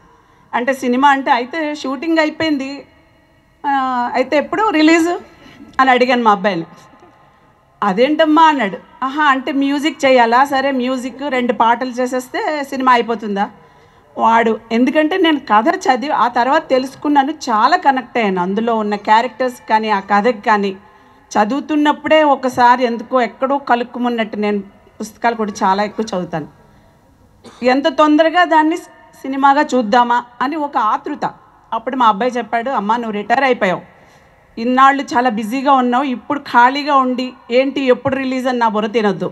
అంటే సినిమా అంటే అయితే షూటింగ్ అయిపోయింది, అయితే ఎప్పుడు రిలీజ్ అని అడిగాను మా అబ్బాయిని. అదేంటమ్మా అన్నాడు. అంటే మ్యూజిక్ చేయాలా? సరే మ్యూజిక్ 2 పాటలు చేసేస్తే సినిమా అయిపోతుందా? వాడు ఎందుకంటే నేను కథ చదివి ఆ తర్వాత తెలుసుకున్నాను, చాలా కనెక్ట్ అయ్యాను అందులో ఉన్న క్యారెక్టర్స్ కానీ ఆ కథకి కానీ. చదువుతున్నప్పుడే ఒకసారి ఎందుకో ఎక్కడో కలుక్కుమన్నట్టు. నేను పుస్తకాలు కూడా చాలా ఎక్కువ చదువుతాను. ఎంత తొందరగా దాన్ని సినిమాగా చూద్దామా అని ఒక ఆతృత. అప్పుడు మా అబ్బాయి చెప్పాడు, అమ్మా నువ్వు రిటైర్ అయిపోయావు, ఇన్నాళ్ళు చాలా బిజీగా ఉన్నావు, ఇప్పుడు ఖాళీగా ఉండి ఏంటి ఎప్పుడు రిలీజ్ అని నా బుర్ర తినొద్దు,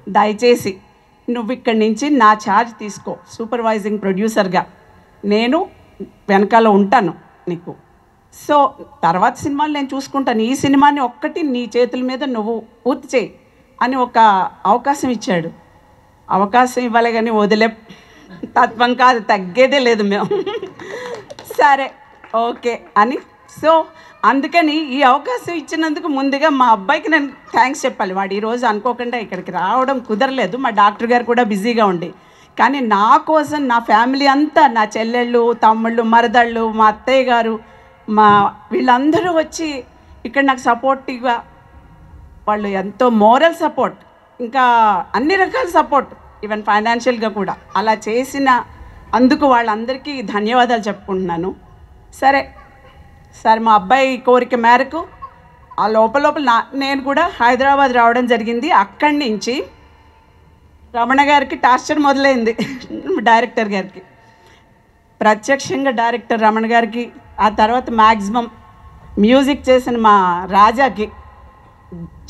దయచేసి నువ్వు ఇక్కడి నుంచి నా ఛార్జ్ తీసుకో, సూపర్వైజింగ్ ప్రొడ్యూసర్గా నేను వెనకాల ఉంటాను నీకు. సో తర్వాత సినిమాలు నేను చూసుకుంటాను, ఈ సినిమాని ఒక్కటి నీ చేతుల మీద నువ్వు పూర్తి చేయి అని ఒక అవకాశం ఇచ్చాడు. అవకాశం ఇవ్వాలి కానీ వదిలే తత్వం కాదు, తగ్గేదే లేదు మేము. సరే ఓకే అని. సో అందుకని ఈ అవకాశం ఇచ్చినందుకు ముందుగా మా అబ్బాయికి నేను థ్యాంక్స్ చెప్పాలి. వాడు ఈరోజు అనుకోకుండా ఇక్కడికి రావడం కుదరలేదు, మా డాక్టర్ గారు కూడా బిజీగా ఉండి. కానీ నా కోసం నా ఫ్యామిలీ అంతా, నా చెల్లెళ్ళు, తమ్ముళ్ళు, మరదళ్ళు, మా అత్తయ్య గారు, వీళ్ళందరూ వచ్చి ఇక్కడ నాకు సపోర్టివ్గా, వాళ్ళు ఎంతో మోరల్ సపోర్ట్, ఇంకా అన్ని రకాల సపోర్ట్, ఈవెన్ ఫైనాన్షియల్గా కూడా అలా చేసిన అందుకు వాళ్ళందరికీ ధన్యవాదాలు చెప్పుకుంటున్నాను. సరే మా అబ్బాయి కోరిక మేరకు ఆ లోపల నేను కూడా హైదరాబాద్ రావడం జరిగింది. అక్కడి నుంచి రమణ గారికి టార్చర్ మొదలైంది. డైరెక్టర్ గారికి ప్రత్యక్షంగా డైరెక్టర్ రమణ గారికి, ఆ తర్వాత మ్యాక్సిమం మ్యూజిక్ చేసిన మా రాజాకి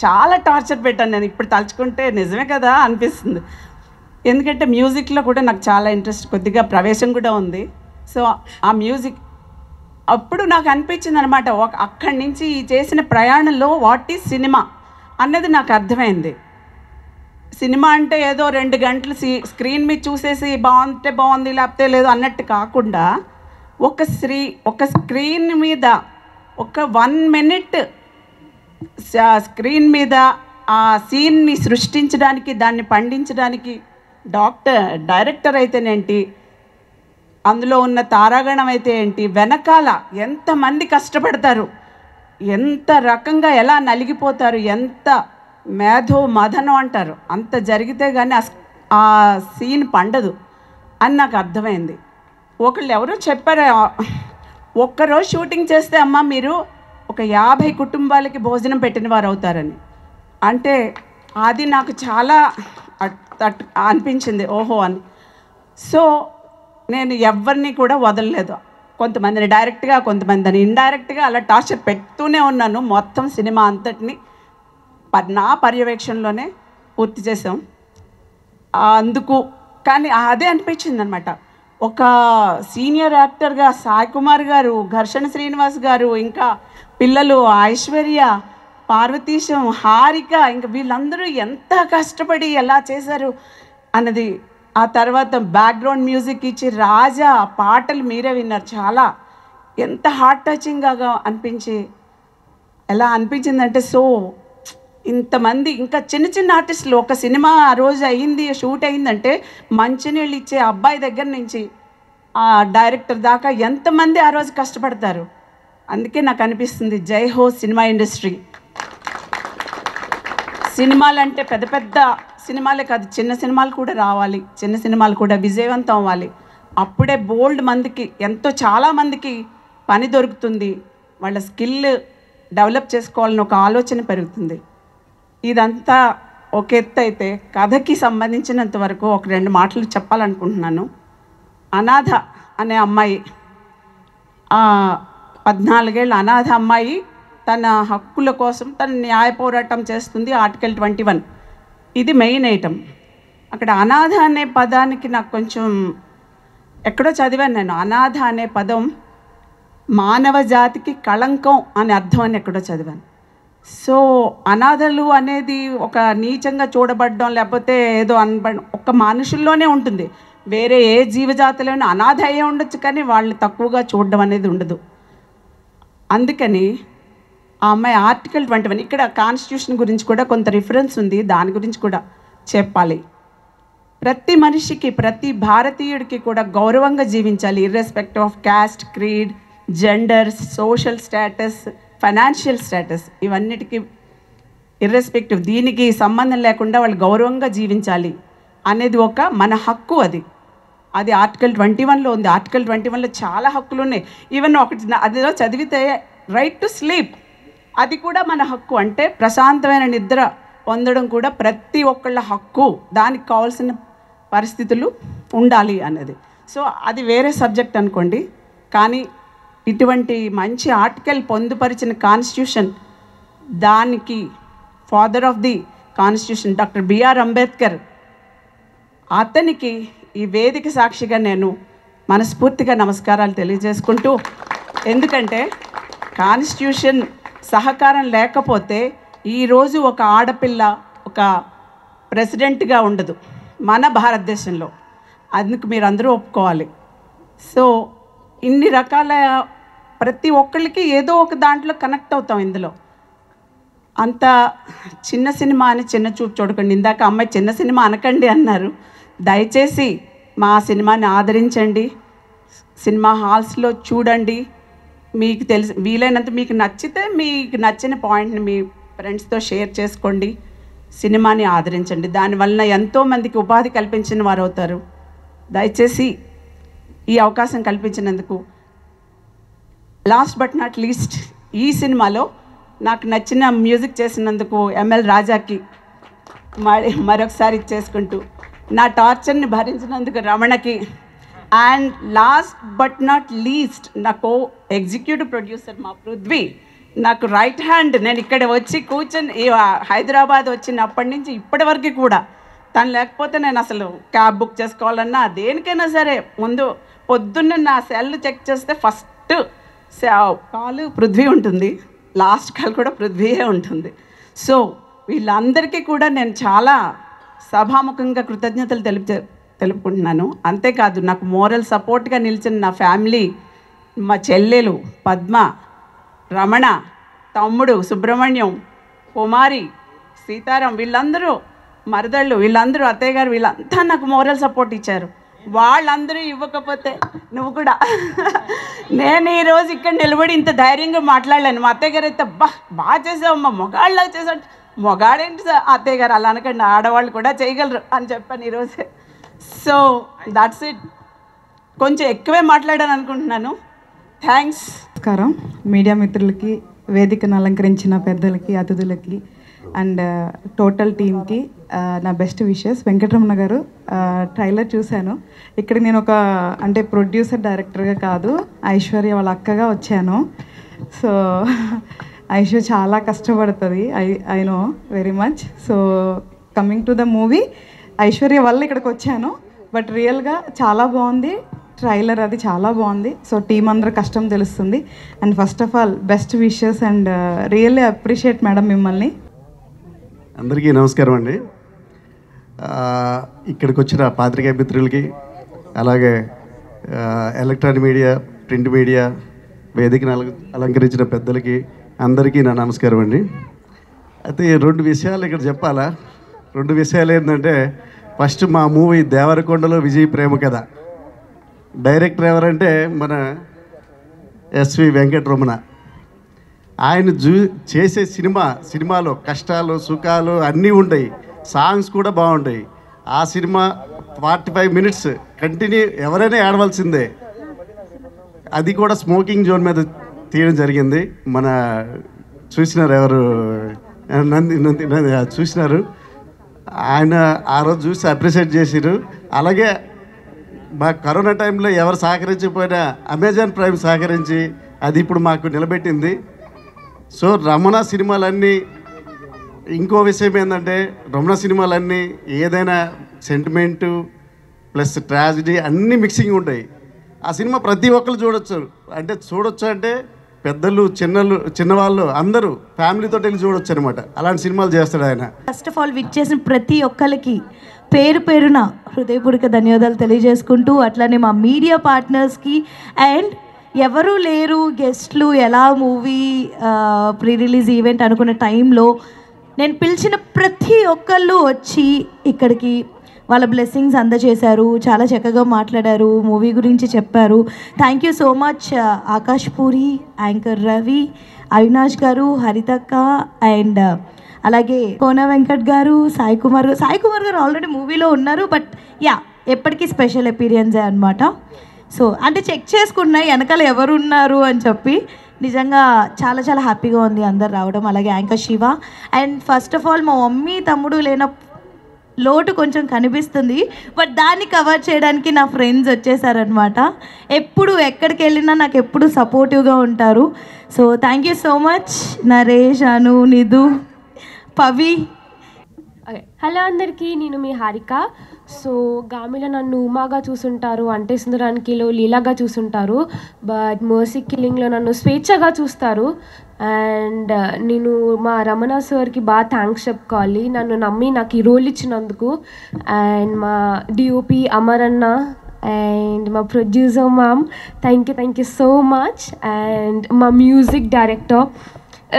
చాలా టార్చర్ పెట్టాను నేను. ఇప్పుడు తలుచుకుంటే నిజమే కదా అనిపిస్తుంది. ఎందుకంటే మ్యూజిక్లో కూడా నాకు చాలా ఇంట్రెస్ట్, కొద్దిగా ప్రవేశం కూడా ఉంది. సో ఆ మ్యూజిక్ అప్పుడు నాకు అనిపించింది అనమాట, అక్కడి నుంచి చేసిన ప్రయాణంలో వాట్ ఈజ్ సినిమా అన్నది నాకు అర్థమైంది. సినిమా అంటే ఏదో 2 గంటలు స్క్రీన్ మీద చూసేసి బాగుంటే బాగుంది లేకపోతే లేదు అన్నట్టు కాకుండా, ఒక స్క్రీన్ మీద ఒక 1 మినిట్ స్క్రీన్ మీద ఆ సీన్ని సృష్టించడానికి, దాన్ని పండించడానికి డైరెక్టర్ అయితేనేంటి, అందులో ఉన్న తారాగణం అయితే ఏంటి, వెనకాల ఎంతమంది కష్టపడతారు, ఎంత రకంగా ఎలా నలిగిపోతారు, ఎంత మేధో మదనం అంటారు, అంత జరిగితే కానీ ఆ సీన్ పండదు అని నాకు అర్థమైంది. ఒకళ్ళు ఎవరో చెప్పారు, ఒక్కరోజు షూటింగ్ చేస్తే అమ్మ మీరు ఒక 50 కుటుంబాలకి భోజనం పెట్టిన వారు అవుతారని. అంటే అది నాకు చాలా అనిపించింది, ఓహో అని. సో నేను ఎవరిని కూడా వదలలేదు. కొంతమందిని డైరెక్ట్గా, కొంతమందిని ఇండైరెక్ట్గా అలా టార్చర్ పెడుతూనే ఉన్నాను. మొత్తం సినిమా అంతటిని నా పర్యవేక్షణలోనే పూర్తి చేసాం. అందుకు కానీ అదే అనిపించింది అనమాట, ఒక సీనియర్ యాక్టర్గా సాయి కుమార్ గారు, ఘర్షణ శ్రీనివాస్ గారు, ఇంకా పిల్లలు ఐశ్వర్య, పార్వతీశం, హారిక, ఇంకా వీళ్ళందరూ ఎంత కష్టపడి ఎలా చేశారు అన్నది. ఆ తర్వాత బ్యాక్గ్రౌండ్ మ్యూజిక్ ఇచ్చి రాజా పాటలు మీరే విన్నారు, చాలా ఎంత హార్ట్ టచింగ్గా అనిపించి, ఎలా అనిపించిందంటే సో ఇంతమంది ఇంకా చిన్న చిన్న ఆర్టిస్టులు, ఒక సినిమా ఆ రోజు అయ్యింది, షూట్ అయ్యిందంటే మంచినీళ్ళు ఇచ్చే అబ్బాయి దగ్గర నుంచి ఆ డైరెక్టర్ దాకా ఎంతమంది ఆ రోజు కష్టపడతారు. అందుకే నాకు అనిపిస్తుంది జై హో సినిమా ఇండస్ట్రీ. సినిమాలు అంటే పెద్ద పెద్ద సినిమాలే కాదు, చిన్న సినిమాలు కూడా రావాలి, చిన్న సినిమాలు కూడా విజయవంతం అవ్వాలి. అప్పుడే బోల్డ్ మందికి చాలామందికి పని దొరుకుతుంది, వాళ్ళ స్కిల్ డెవలప్ చేసుకోవాలని ఒక ఆలోచన పెరుగుతుంది. ఇదంతా ఒక ఎత్తు అయితే కథకి సంబంధించినంత వరకు ఒక 2 మాటలు చెప్పాలనుకుంటున్నాను. అనాథ అనే అమ్మాయి, 14 ఏళ్ళ అనాథ అమ్మాయి తన హక్కుల కోసం తన న్యాయ పోరాటం చేస్తుంది. ఆర్టికల్ 21 ఇది మెయిన్ ఐటమ్. అక్కడ అనాథ అనే పదానికి నాకు కొంచెం ఎక్కడో చదివాను నేను. అనాథ అనే పదం మానవ జాతికి కళంకం అని అర్థం అని ఎక్కడో చదివాను. సో అనాథలు అనేది ఒక నీచంగా చూడబడడం లేకపోతే ఏదో ఒక మనుషుల్లోనే ఉంటుంది. వేరే ఏ జీవజాతిలోనే అనాథ అయ్యే ఉండొచ్చు, కానీ వాళ్ళు తక్కువగా చూడడం అనేది ఉండదు. అందుకని ఆ అమ్మాయి ఆర్టికల్ 21, ఇక్కడ కాన్స్టిట్యూషన్ గురించి కూడా కొంత రిఫరెన్స్ ఉంది, దాని గురించి కూడా చెప్పాలి. ప్రతి మనిషికి, ప్రతి భారతీయుడికి కూడా గౌరవంగా జీవించాలి, irrespective of caste, creed, gender, social status, financial status, ఇవన్నిటికీ ఇర్రెస్పెక్టివ్, దీనికి సంబంధం లేకుండా వాళ్ళు గౌరవంగా జీవించాలి అనేది ఒక మన హక్కు. అది ఆర్టికల్ 21లో ఉంది. ఆర్టికల్ 21లో చాలా హక్కులు ఉన్నాయి. ఈవెన్ ఒకటి అదిలో చదివితే రైట్ టు స్లీప్, అది కూడా మన హక్కు. అంటే ప్రశాంతమైన నిద్ర పొందడం కూడా ప్రతి ఒక్కళ్ళ హక్కు, దానికి కావాల్సిన పరిస్థితులు ఉండాలి అన్నది. సో అది వేరే సబ్జెక్ట్ అనుకోండి, కానీ ఇటువంటి మంచి ఆర్టికల్ పొందుపరిచిన కాన్స్టిట్యూషన్, దానికి father of the constitution doctor B R Ambedkar, అతనికి ఈ వేదిక సాక్షిగా నేను మనస్ఫూర్తిగా నమస్కారాలు తెలియజేసుకుంటూ, ఎందుకంటే కాన్స్టిట్యూషన్ సహకారం లేకపోతే ఈరోజు ఒక ఆడపిల్ల ఒక ప్రెసిడెంట్గా ఉండదు మన భారతదేశంలో. అందుకు మీరు అందరూ ఒప్పుకోవాలి. సో ఇన్ని రకాల ప్రతి ఒక్కళ్ళకి ఏదో ఒక దాంట్లో కనెక్ట్ అవుతాం. ఇందులో అంత చిన్న సినిమా అని చిన్న చూపు చూడకండి. ఇందాక అమ్మాయి చిన్న సినిమా అనకండి అన్నారు. దయచేసి మా సినిమాని ఆదరించండి, సినిమా హాల్స్లో చూడండి. మీకు వీలైనంత మీకు నచ్చితే మీకు నచ్చిన పాయింట్ని మీ ఫ్రెండ్స్తో షేర్ చేసుకోండి, సినిమాని ఆదరించండి. దానివల్ల ఎంతోమందికి ఉపాధి కల్పించిన వారు అవుతారు. దయచేసి ఈ అవకాశం కల్పించినందుకు, లాస్ట్ బట్ నాట్ లీస్ట్ ఈ సినిమాలో నాకు నచ్చిన మ్యూజిక్ చేసినందుకు ఎంఎల్ రాజాకి మరొకసారి చేసుకుంటూ, నా టార్చర్ని భరించినందుకు రమణకి, and last but not least నా ఎగ్జిక్యూటివ్ ప్రొడ్యూసర్ మా పృథ్వీ, నాకు రైట్ హ్యాండ్. నేను ఇక్కడ వచ్చి కూర్చొని హైదరాబాద్ వచ్చినప్పటి నుంచి ఇప్పటి వరకు కూడా తను లేకపోతే నేను అసలు క్యాబ్ బుక్ చేసుకోవాలన్నా దేనికైనా సరే ముందు పొద్దున్నే నా సెల్ చెక్ చేస్తే ఫస్ట్ కాల్ పృథ్వీ ఉంటుంది, లాస్ట్ కాల్ కూడా పృథ్వీయే ఉంటుంది. సో వీళ్ళందరికీ కూడా నేను చాలా సభాముఖంగా కృతజ్ఞతలు తెలుపుకుంటున్నాను. అంతేకాదు నాకు మోరల్ సపోర్ట్గా నిలిచిన నా ఫ్యామిలీ, మా చెల్లెలు పద్మ, రమణ, తమ్ముడు సుబ్రహ్మణ్యం, కుమారి, సీతారాం, వీళ్ళందరూ మరదళ్ళు, వీళ్ళందరూ అత్తయ్య గారు, వీళ్ళంతా నాకు మోరల్ సపోర్ట్ ఇచ్చారు. వాళ్ళందరూ ఇవ్వకపోతే నువ్వు కూడా నేను ఈరోజు ఇక్కడ నిలబడి ఇంత ధైర్యంగా మాట్లాడలేను. మా అత్తయ్య గారు అయితే బాగా చేసావమ్మా, మొగాళ్ళగా చేసావు. మొగాడేంటి అత్తయ్య గారు అలా అనకండి, ఆడవాళ్ళు కూడా చేయగలరు అని చెప్పాను ఈరోజే. So that's it. కొంచెం ఎక్కువే మాట్లాడాను అనుకుంటున్నాను. థ్యాంక్స్. నమస్కారం మీడియా మిత్రులకి, వేదికను అలంకరించిన పెద్దలకి, అతిథులకి అండ్ టోటల్ టీమ్కి నా బెస్ట్ విషెస్. వెంకటరమణ గారు, ట్రైలర్ చూశాను. ఇక్కడ నేను ఒక అంటే ప్రొడ్యూసర్ డైరెక్టర్గా కాదు, ఐశ్వర్య వాళ్ళ అక్కగా వచ్చాను. సో ఐశ్వర్య చాలా కష్టపడుతుంది, I know very much. So coming to the movie, Aishwarya వల్ల ఇక్కడికి వచ్చాను, బట్ రియల్గా చాలా బాగుంది. ట్రైలర్ అది చాలా బాగుంది. సో టీం అందరూ కష్టం తెలుస్తుంది. And first of all best wishes and really appreciate madam మిమ్మల్ని. అందరికీ నమస్కారం అండి. ఇక్కడికి వచ్చిన పాత్రికేయ మిత్రులకి, అలాగే ఎలక్ట్రానిక్ మీడియా, ప్రింట్ మీడియా, వేదికను అలంకరించిన పెద్దలకి అందరికీ నా నమస్కారం అండి. అయితే 2 విషయాలు ఇక్కడ చెప్పాలా. 2 విషయాలు ఏంటంటే, ఫస్ట్ మా మూవీ దేవరకొండలో విజయ్ ప్రేమ కథ. డైరెక్టర్ ఎవరంటే మన ఎస్వి వెంకటరమణ. ఆయన చేసే సినిమాలో కష్టాలు సుఖాలు అన్నీ ఉంటాయి, సాంగ్స్ కూడా బాగుంటాయి. ఆ సినిమా 45 minutes కంటిన్యూ ఎవరైనా ఏడవలసిందే. అది కూడా స్మోకింగ్ జోన్ మీద తీయడం జరిగింది. మన చూసినారు ఎవరు, నంది చూసినారు. ఆయన ఆ రోజు చూసి అప్రిషియేట్ చేసిరు. అలాగే మా కరోనా టైంలో ఎవరు సహకరించకపోయినా అమెజాన్ ప్రైమ్ సహకరించి అది ఇప్పుడు మాకు నిలబెట్టింది. సో రమణ సినిమాలన్నీ, ఇంకో విషయం ఏంటంటే రమణ సినిమాలన్నీ ఏదైనా సెంటిమెంటు ప్లస్ ట్రాజిడీ అన్నీ మిక్సింగ్ ఉంటాయి. ఆ సినిమా ప్రతి ఒక్కరు చూడొచ్చు. అంటే పెద్దలు చిన్నవాళ్ళు అందరూ ఫ్యామిలీతో వెళ్ళి చూడొచ్చు అనమాట. అలాంటి సినిమాలు చేస్తాడు ఆయన. ఫస్ట్ ఆఫ్ ఆల్ విచ్చేసిన ప్రతి ఒక్కరికి పేరు పేరున హృదయపూర్వక ధన్యవాదాలు తెలియజేసుకుంటూ, అట్లానే మా మీడియా పార్ట్నర్స్కి అండ్ ఎవరూ లేరు గెస్ట్లు ఎలా మూవీ ప్రీ రిలీజ్ ఈవెంట్ అనుకున్న టైంలో నేను పిలిచిన ప్రతి ఒక్కళ్ళు వచ్చి ఇక్కడికి వాళ్ళ బ్లెస్సింగ్స్ అందజేశారు. చాలా చక్కగా మాట్లాడారు, మూవీ గురించి చెప్పారు. Thank you so much Akash puri, anchor Ravi, Avinash గారు, హరితక్క అండ్ అలాగే కోన వెంకట్ గారు, సాయి కుమార్ గారు ఆల్రెడీ మూవీలో ఉన్నారు. బట్ ఎప్పటికీ స్పెషల్ అపీరియన్సే అనమాట. సో అంటే చెక్ చేసుకున్నా వెనకాల ఎవరు ఉన్నారు అని చెప్పి నిజంగా చాలా చాలా హ్యాపీగా ఉంది అందరు రావడం. అలాగే anchor Shiva and first of all మా మమ్మీ తమ్ముడు లేన లోటు కొంచెం కనిపిస్తుంది, బట్ దాన్ని కవర్ చేయడానికి నా ఫ్రెండ్స్ వచ్చేసారనమాట. ఎప్పుడు ఎక్కడికి వెళ్ళినా నాకు ఎప్పుడు సపోర్టివ్గా ఉంటారు. So thank you so much Naresh, Anu, Nidhu, Pavi. Hello అందరికీ, నేను మీ హారిక. సో గామిలో నన్ను ఉమాగా చూసుంటారు, అంటే సుందరానికిలో లీలాగా చూసుంటారు, బట్ మర్సీ కిల్లింగ్లో నన్ను స్వేచ్ఛగా చూస్తారు. అండ్ నేను మా రమణ సార్కి బాగా థ్యాంక్స్ చెప్పుకోవాలి, నన్ను నమ్మి నాకు ఈ రోల్ ఇచ్చినందుకు. అండ్ మా డిఓపి అమరన్న అండ్ మా producer ma'am, thank you so much. And మా మ్యూజిక్ డైరెక్టర్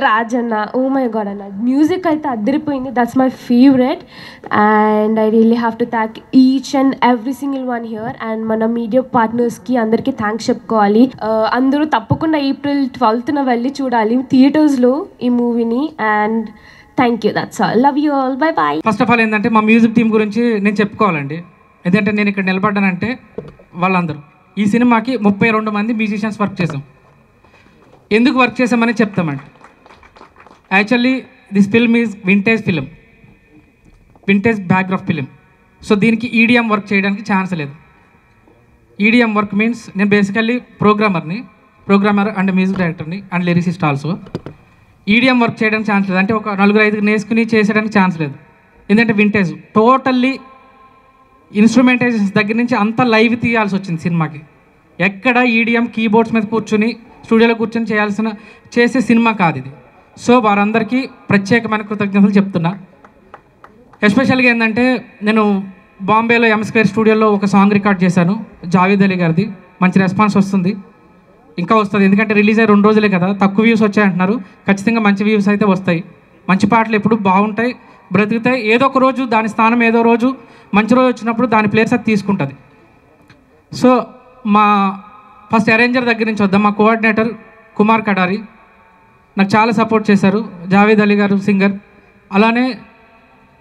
రాజన్న, ఓ మై గాడ్ అన్న, మ్యూజిక్ అయితే అద్దరిపోయింది. That's my favourite. And I really have to thank each and every single one here. And మన media పార్ట్నర్స్కి అందరికీ thanks చెప్పుకోవాలి. అందరూ తప్పకుండా April 12th వెళ్ళి చూడాలి థియేటర్స్లో ఈ మూవీని. And thank you, that's all. Love you all, bye bye. First of all ఏంటంటే మా మ్యూజిక్ టీం గురించి నేను చెప్పుకోవాలండి. ఎందుకంటే నేను ఇక్కడ నిలబడ్డానంటే వాళ్ళందరూ ఈ సినిమాకి 32 మంది మ్యూజిషియన్స్ వర్క్ చేసాం. ఎందుకు వర్క్ చేసామని చెప్తామండి. Actually this film is vintage background film. So దీనికి ఈడిఎం వర్క్ చేయడానికి ఛాన్స్ లేదు. ఈడిఎం వర్క్ మీన్స్ నేను బేసికల్లీ ప్రోగ్రామర్ అండ్ మ్యూజిక్ డైరెక్టర్ని and lyricist also. EDM work చేయడానికి ఛాన్స్ లేదు, అంటే ఒక 4-5 నేర్చుకుని చేసేయడానికి ఛాన్స్ లేదు. ఎందుకంటే వింటేజ్ టోటల్లీ ఇన్స్ట్రుమెంటైజేషన్స్ దగ్గర నుంచి అంతా లైవ్ తీయాల్సి వచ్చింది సినిమాకి. ఎక్కడ ఈడిఎం కీబోర్డ్స్ మీద కూర్చొని స్టూడియోలో కూర్చొని చేసే సినిమా కాదు ఇది. సో వారందరికీ ప్రత్యేకమైన కృతజ్ఞతలు చెప్తున్నా. ఎస్పెషల్గా ఏంటంటే నేను బాంబేలో M² స్టూడియోలో ఒక సాంగ్ రికార్డ్ చేశాను, జావేద్ అలీ గారిది. మంచి రెస్పాన్స్ వస్తుంది, ఇంకా వస్తుంది. ఎందుకంటే రిలీజ్ అయ్యి 2 రోజులే కదా, తక్కువ వ్యూస్ వచ్చాయంటున్నారు. ఖచ్చితంగా మంచి వ్యూస్ అయితే వస్తాయి. మంచి పాటలు ఎప్పుడు బాగుంటాయి, బ్రతుకుతాయి. ఏదో ఒక రోజు దాని స్థానం, ఏదో రోజు మంచి రోజు వచ్చినప్పుడు దాని ప్లేస్ అది తీసుకుంటుంది. సో మా ఫస్ట్ అరేంజర్ దగ్గర నుంచి వద్దాం. మా కోఆర్డినేటర్ కుమార్ కడారి నాకు చాలా సపోర్ట్ చేశారు. జావేద్ అలీ గారు సింగర్, అలానే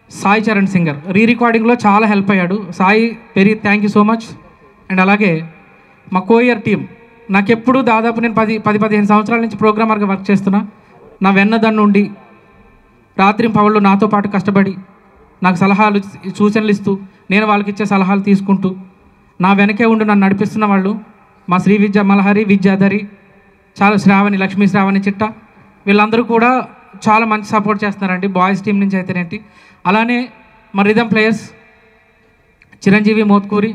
సాయి చరణ్ సింగర్ రికార్డింగ్లో చాలా హెల్ప్ అయ్యాడు. Sai very thank you so much. And అలాగే మా కోయర్ టీం, నాకెప్పుడు దాదాపు నేను 10-15 సంవత్సరాల నుంచి ప్రోగ్రామర్గా వర్క్ చేస్తున్నా. నా వెన్నదన్ను ఉండి రాత్రి పవళ్ళు నాతో పాటు కష్టపడి నాకు సలహాలు సూచనలు ఇస్తూ, నేను వాళ్ళకి ఇచ్చే సలహాలు తీసుకుంటూ నా వెనకే ఉండి నన్ను నడిపిస్తున్న వాళ్ళు మా శ్రీ విద్య మలహరి, విద్యాధరి, చాలా శ్రావణి, లక్ష్మీ శ్రావణి, చిట్ట, వీళ్ళందరూ కూడా చాలా మంచి సపోర్ట్ చేస్తున్నారండి. బాయ్స్ టీం నుంచి అయితేనేంటి. అలానే మా rhythm players Chiranjeevi Motkuri,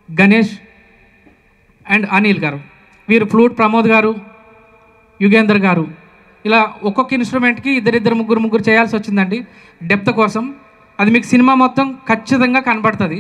Ganesh and Anil గారు, వీరు ఫ్లూట్ ప్రమోద్ గారు, యుగేందర్ గారు, ఇలా ఒక్కొక్క ఇన్స్ట్రుమెంట్కి ఇద్దరు ముగ్గురు చేయాల్సి వచ్చిందండి డెప్త్ కోసం. అది మీకు సినిమా మొత్తం ఖచ్చితంగా కనబడుతుంది.